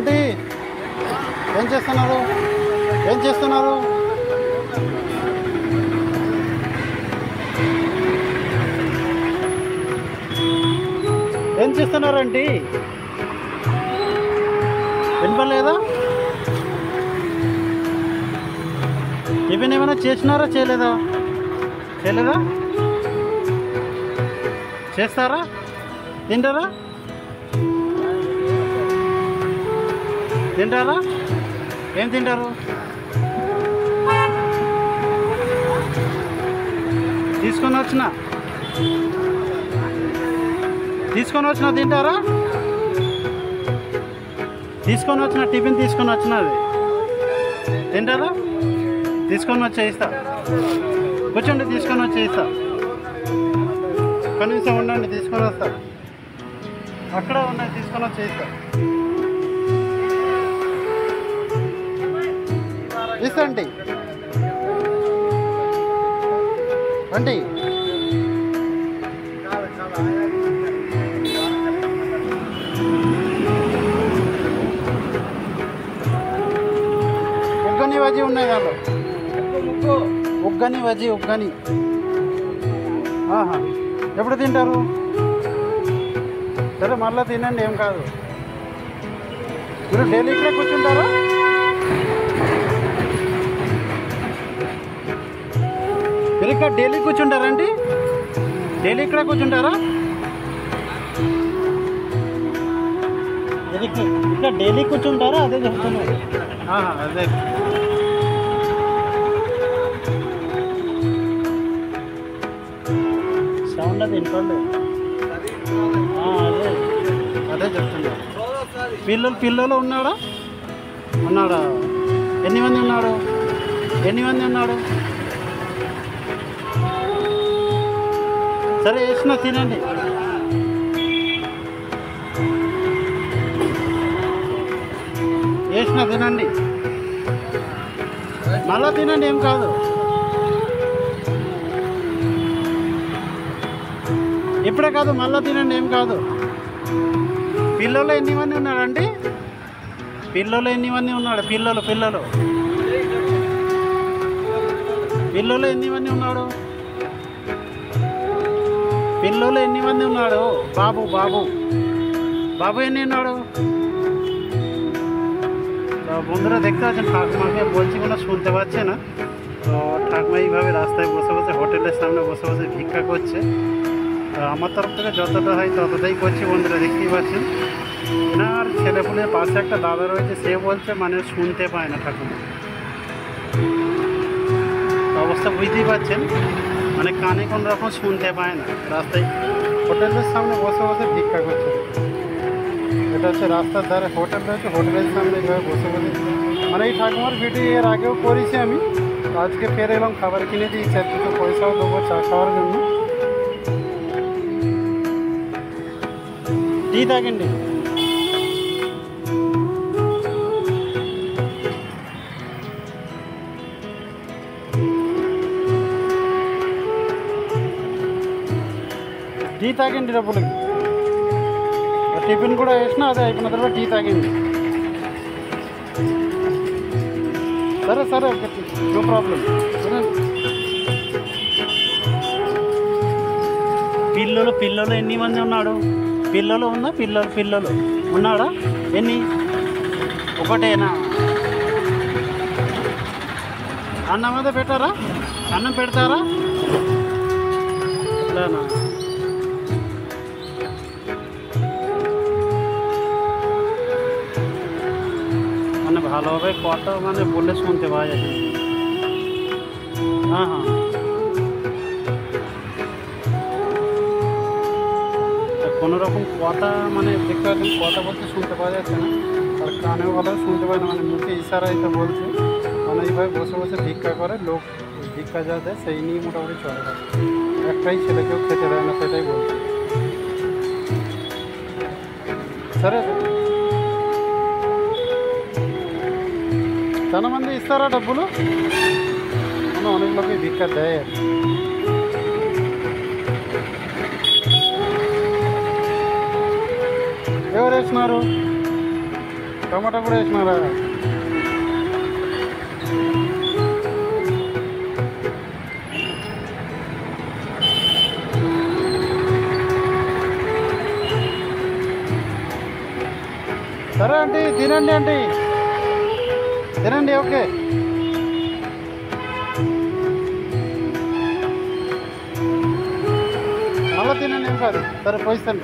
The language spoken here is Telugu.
అంటే ఏం చేస్తున్నారు? ఏం చేస్తున్నారు? ఏం చేస్తున్నారండి? వినపడలేదా? టిఫిన్ ఏమైనా చేసినారా? చేయలేదా? చేయలేదా? చేస్తారా? తింటారా? తింటారా? ఏం తింటారు? తీసుకొని వచ్చిన తింటారా? తీసుకొని వచ్చిన టిఫిన్ తీసుకొని వచ్చినది తింటారా? తీసుకొని వచ్చి ఇస్తా. కూర్చోండి, తీసుకొని వచ్చి ఇస్తా. కనీసం ఉండండి, తీసుకొని వస్తా. అక్కడ ఉన్నాయి, తీసుకొని వచ్చి ఇస్తా. ఇస్తండి రండి. ఉగ్గని వజీ ఉన్నాయి దాంట్లో. ఉగ్గని వజీ, ఉగ్గని. ఎప్పుడు తింటారు? సరే మళ్ళీ తినండి, ఏం కాదు. మీరు డైలీ ఇక్కడే కూర్చుంటారా? మీరు ఇక్కడ డైలీ కూర్చుంటారండి? డైలీ ఇక్కడ కూర్చుంటారా? ఇక్కడ డైలీ కూర్చుంటారా? అదే చెప్తున్నారు. అదే సౌండ్ అది వినపండి. అదే అదే చెప్తున్నారు. పిల్లలు ఉన్నాడా? ఎన్ని మంది ఉన్నాడు? సరే వేసిన తినండి. తినండి, మళ్ళా తినండి, ఏం కాదు. ఇప్పుడే కాదు, మళ్ళా తినండి, ఏం కాదు. పిల్లలు ఎన్ని మంది ఉన్నారండి? పిల్లలు ఎన్ని మంది ఉన్నాడు? పిల్లలు ఎన్ని మంది ఉన్నాడు? పిల్లలు ఎన్ని మంది ఉన్నాడు? बाबू एने तो बंधुरा देखते ठाकुमा के बोलना सुनते पाচ্ছে ना। तो ठाकुमा এইভাবে রাস্তায় বসে বসে হোটেলের সামনে বসে বসে ভিক্ষা করছে। তো আমার তরফ থেকে যতটা হয় ততটাই করছি বন্ধুরা, দেখতেই পাচ্ছেন না। আর ছেলেপুলের পাশে একটা দাদা রয়েছে, সে বলছে মানে শুনতে পায় না ঠাকুমা। অবস্থা বুঝতেই পারছেন, মানে কানে কোন রকম শুনতে পায় না। রাস্তায় হোটেলের সামনে বসে বসে ভিক্ষা করছে। এটা হচ্ছে রাস্তার ধারে হোটেল রয়েছে, হোটেলের সামনে এইভাবে বসে বসে মানে এই ঠাকুমার ভিডিও এর আগেও করেছি আমি। আজকে ফের এলাম, খাবার কিনে দিয়েছি, আর কিছু পয়সাও দেবো চা খাওয়ার জন্য। టీ తాగండి। టీ తాగండి డబ్బులకి। టిఫిన్ కూడా వేసినా అదే అయిపోయిన తర్వాత టీ తాగండి। సరే సరే నో ప్రాబ్లం। పిల్లలు ఎన్ని మంది ఉన్నాడు? పిల్లలు ఉన్నాడా? ఎన్ని? ఒకటేనా? అన్నం అదే పెట్టారా? అన్నం పెడతారా? ఇట్లానా? মানে ভালোভাবে কথা মানে বলে শুনতে পাওয়া যায়। হ্যাঁ হ্যাঁ, কোনো রকম কথা মানে দেখতে পাচ্ছেন, কথা বলতে শুনতে পাওয়া যাচ্ছে না, আর কানেও ভালো শুনতে পায় না, মানে মুখে ইশারায় তো বলছে। মানে এইভাবে বসে বসে ভিক্ষা করে, লোক ভিক্ষা যা দেয় সেই নিয়ে মোটামুটি চলে যায়। একটাই ছেলেকেও খেতে দেয় না, সেটাই বলছে। సరే చాలా మంది ఇస్తారా డబ్బులు? অনেক লোকে ভিক্ষা দেয়। ఎవరు వేసినారు? టమాటా కూడా వేసినారా? సరే ఆంటీ, తినండి ఆంటీ, తినండి. ఓకే, మళ్ళీ తినండి, ఏం కాదు. సరే పోయిస్తాను.